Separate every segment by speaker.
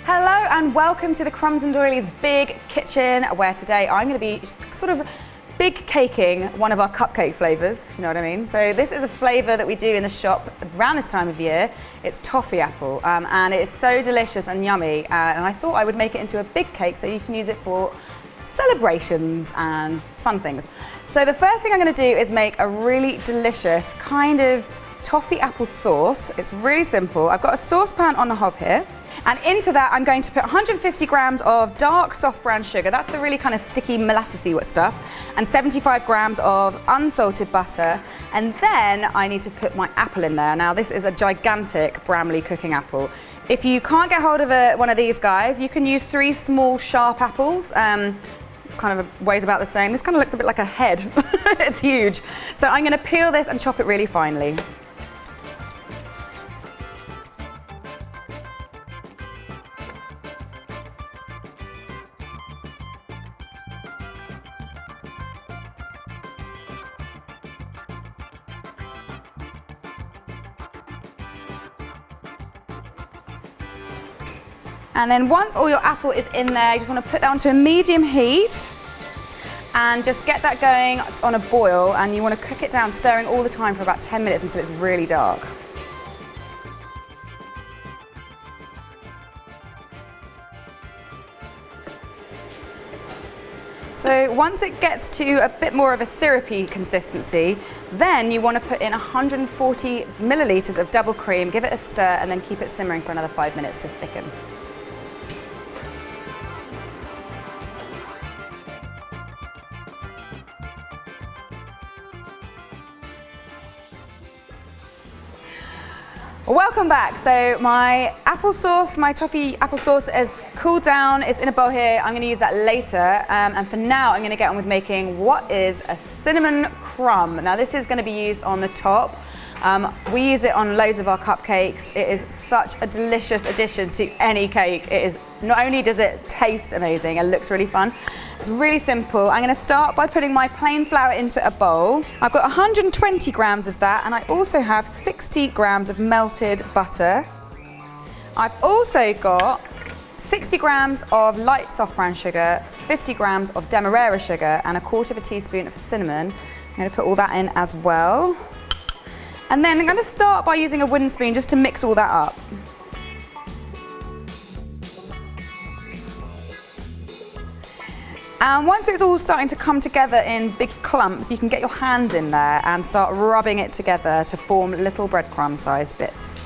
Speaker 1: Hello and welcome to the Crumbs and Doilies big kitchen, where today I'm going to be sort of big caking one of our cupcake flavours, if you know what I mean. So this is a flavour that we do in the shop around this time of year. It's Toffee Apple and it is so delicious and yummy, and I thought I would make it into a big cake so you can use it for celebrations and fun things. So the first thing I'm going to do is make a really delicious kind of toffee apple sauce. It's really simple. I've got a saucepan on the hob here, and into that I'm going to put 150 grams of dark soft brown sugar, that's the really kind of sticky molassesy stuff, and 75 grams of unsalted butter, and then I need to put my apple in there. Now this is a gigantic Bramley cooking apple. If you can't get hold of one of these guys, you can use 3 small sharp apples. Kind of weighs about the same. This kind of looks a bit like a head. It's huge. So I'm going to peel this and chop it really finely. And then once all your apple is in there, you just want to put that onto a medium heat and just get that going on a boil, and you want to cook it down, stirring all the time for about 10 minutes until it's really dark. So once it gets to a bit more of a syrupy consistency, then you want to put in 140 millilitres of double cream, give it a stir, and then keep it simmering for another 5 minutes to thicken. Welcome back. So my apple sauce, my toffee apple sauce has cooled down. It's in a bowl here. I'm going to use that later. And for now, I'm going to get on with making what is a cinnamon crumb. Now this is going to be used on the top. We use it on loads of our cupcakes. It is such a delicious addition to any cake. It is, not only does it taste amazing and looks really fun, it's really simple. I'm going to start by putting my plain flour into a bowl. I've got 120 grams of that, and I also have 60 grams of melted butter. I've also got 60 grams of light soft brown sugar, 50 grams of demerara sugar, and 1/4 teaspoon of cinnamon. I'm going to put all that in as well. And then I'm going to start by using a wooden spoon just to mix all that up. And once it's all starting to come together in big clumps, you can get your hand in there and start rubbing it together to form little breadcrumb-sized bits.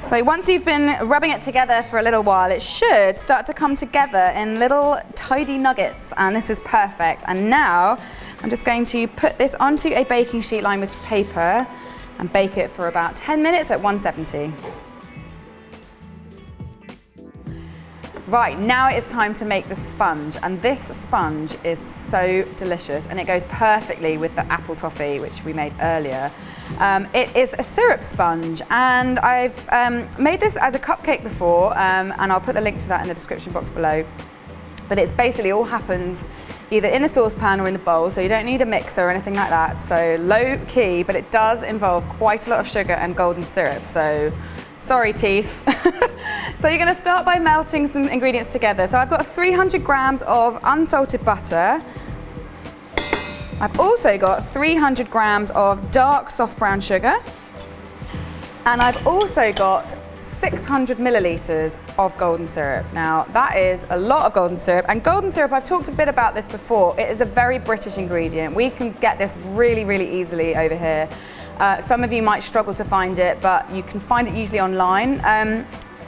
Speaker 1: So once you've been rubbing it together for a little while, it should start to come together in little tidy nuggets, and this is perfect. And now I'm just going to put this onto a baking sheet lined with paper and bake it for about 10 minutes at 170. Right, now it's time to make the sponge, and this sponge is so delicious and it goes perfectly with the apple toffee which we made earlier. It is a syrup sponge, and I've made this as a cupcake before, and I'll put the link to that in the description box below. But it's basically all happens either in the saucepan or in the bowl, so you don't need a mixer or anything like that. So low key, but it does involve quite a lot of sugar and golden syrup, so sorry teeth. So you're going to start by melting some ingredients together. So I've got 300 grams of unsalted butter. I've also got 300 grams of dark soft brown sugar. And I've also got 600 millilitres of golden syrup. Now that is a lot of golden syrup, and golden syrup, I've talked a bit about this before, it is a very British ingredient. We can get this really, really easily over here. Some of you might struggle to find it, but you can find it usually online.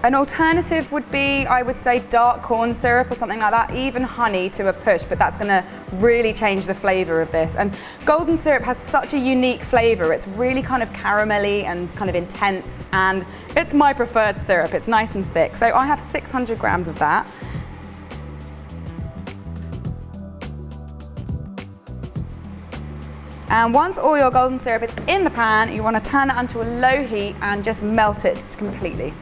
Speaker 1: An alternative would be, I would say, dark corn syrup or something like that, even honey to a push, but that's going to really change the flavour of this. And golden syrup has such a unique flavour. It's really kind of caramelly and kind of intense, and it's my preferred syrup. It's nice and thick. So I have 600 grams of that. And once all your golden syrup is in the pan, you want to turn that onto a low heat and just melt it completely.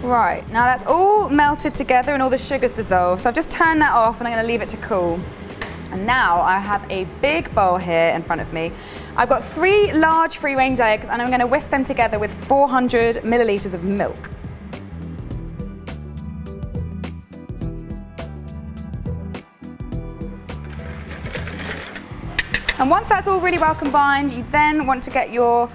Speaker 1: Right, now that's all melted together and all the sugar's dissolved. So I've just turned that off and I'm going to leave it to cool. And now I have a big bowl here in front of me. I've got 3 large free-range eggs and I'm going to whisk them together with 400 millilitres of milk. And once that's all really well combined, you then want to get your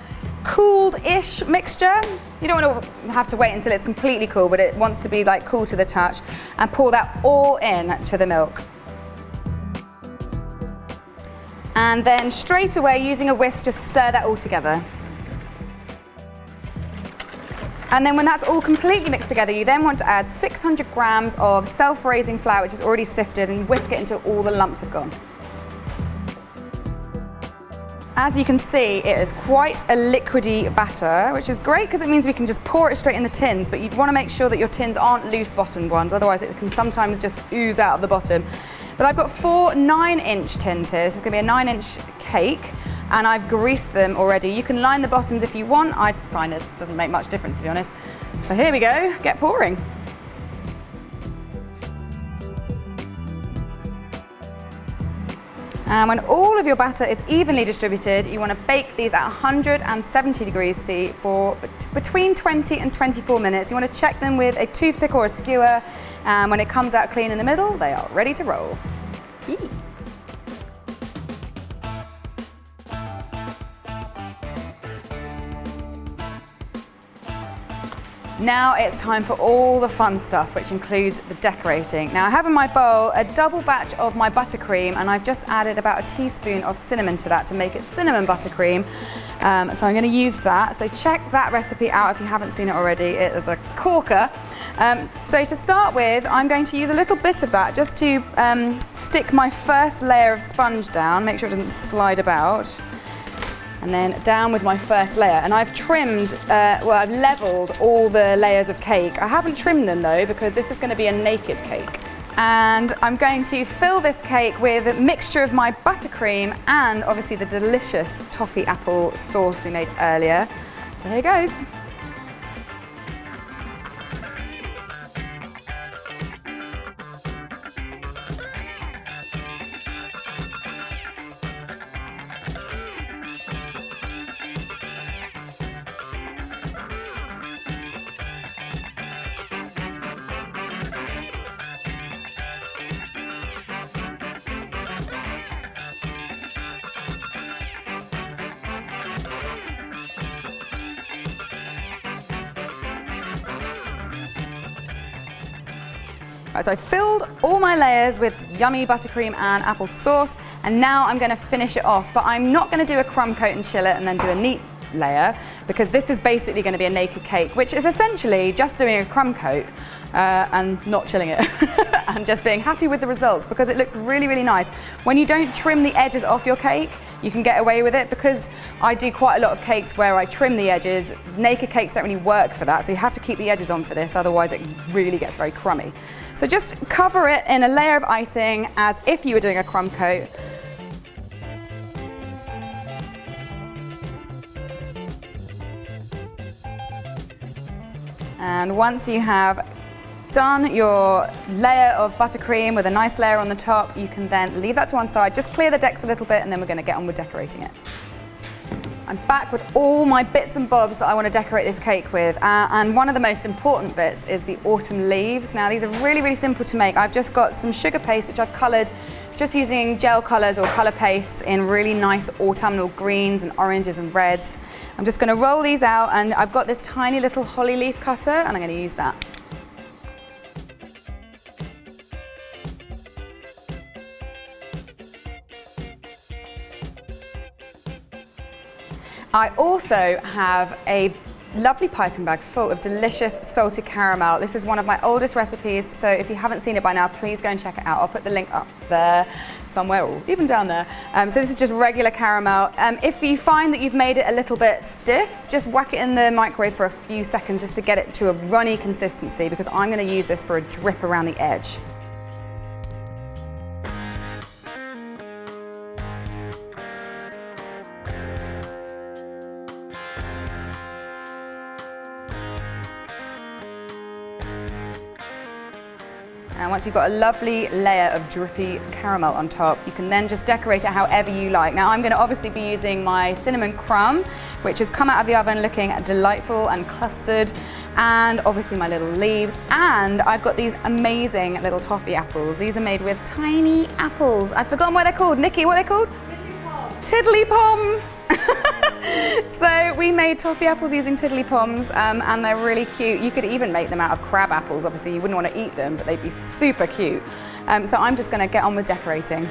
Speaker 1: cooled-ish mixture. You don't want to have to wait until it's completely cool, but it wants to be like cool to the touch, and pour that all in to the milk. And then straight away, using a whisk, just stir that all together. And then when that's all completely mixed together, you then want to add 600 grams of self-raising flour, which is already sifted, and whisk it until all the lumps have gone. As you can see, it is quite a liquidy batter, which is great because it means we can just pour it straight in the tins, but you'd want to make sure that your tins aren't loose-bottomed ones, otherwise it can sometimes just ooze out of the bottom. But I've got 4 9-inch tins here. This is going to be a 9-inch cake, and I've greased them already. You can line the bottoms if you want. I find this doesn't make much difference, to be honest. So here we go, get pouring. And when all of your batter is evenly distributed, you want to bake these at 170 degrees C for between 20 and 24 minutes. You want to check them with a toothpick or a skewer, and when it comes out clean in the middle, they are ready to roll. Eee. Now it's time for all the fun stuff, which includes the decorating. Now I have in my bowl a double batch of my buttercream, and I've just added about a teaspoon of cinnamon to that to make it cinnamon buttercream. So I'm going to use that. So check that recipe out if you haven't seen it already. It is a corker. So to start with, I'm going to use a little bit of that just to stick my first layer of sponge down, make sure it doesn't slide about. And then down with my first layer. And I've trimmed, I've leveled all the layers of cake. I haven't trimmed them though, because this is going to be a naked cake. And I'm going to fill this cake with a mixture of my buttercream and obviously the delicious toffee apple sauce we made earlier. So here goes. Right, so I filled all my layers with yummy buttercream and apple sauce, and now I'm going to finish it off, but I'm not going to do a crumb coat and chill it and then do a neat layer, because this is basically going to be a naked cake, which is essentially just doing a crumb coat and not chilling it and just being happy with the results, because it looks really, really nice. When you don't trim the edges off your cake, you can get away with it, because I do quite a lot of cakes where I trim the edges. Naked cakes don't really work for that, so you have to keep the edges on for this, otherwise it really gets very crummy. So just cover it in a layer of icing as if you were doing a crumb coat. And once you have done your layer of buttercream with a nice layer on the top, you can then leave that to one side, just clear the decks a little bit, and then we're going to get on with decorating it. I'm back with all my bits and bobs that I want to decorate this cake with, and one of the most important bits is the autumn leaves. Now these are really, really simple to make. I've just got some sugar paste which I've coloured just using gel colours or colour pastes in really nice autumnal greens and oranges and reds. I'm just going to roll these out, and I've got this tiny little holly leaf cutter, and I'm going to use that. I also have a lovely piping bag full of delicious salted caramel. This is one of my oldest recipes, so if you haven't seen it by now, please go and check it out. I'll put the link up there somewhere, or even down there. So this is just regular caramel. If you find that you've made it a little bit stiff, just whack it in the microwave for a few seconds just to get it to a runny consistency, because I'm going to use this for a drip around the edge. And once you've got a lovely layer of drippy caramel on top, you can then just decorate it however you like. Now I'm going to obviously be using my cinnamon crumb, which has come out of the oven looking delightful and clustered, and obviously my little leaves. And I've got these amazing little toffee apples. These are made with tiny apples. I've forgotten what they're called. Nikki, what are they called? Tiddly poms. So we made toffee apples using tiddly poms, and they're really cute. You could even make them out of crab apples. Obviously you wouldn't want to eat them, but they'd be super cute. So I'm just going to get on with decorating.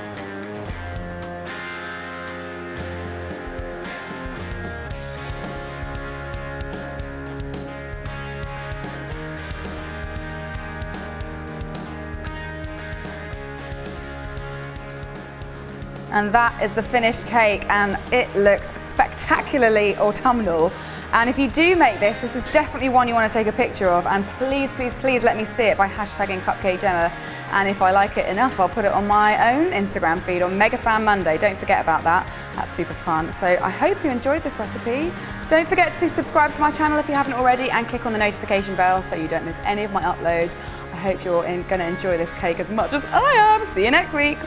Speaker 1: And that is the finished cake, and it looks spectacularly autumnal. And if you do make this, this is definitely one you want to take a picture of, and please, please, please let me see it by hashtagging CupcakeJemma. And if I like it enough, I'll put it on my own Instagram feed on Mega Fan Monday. Don't forget about that. That's super fun. So I hope you enjoyed this recipe. Don't forget to subscribe to my channel if you haven't already, and click on the notification bell so you don't miss any of my uploads. I hope you're going to enjoy this cake as much as I am. See you next week.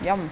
Speaker 1: Yum.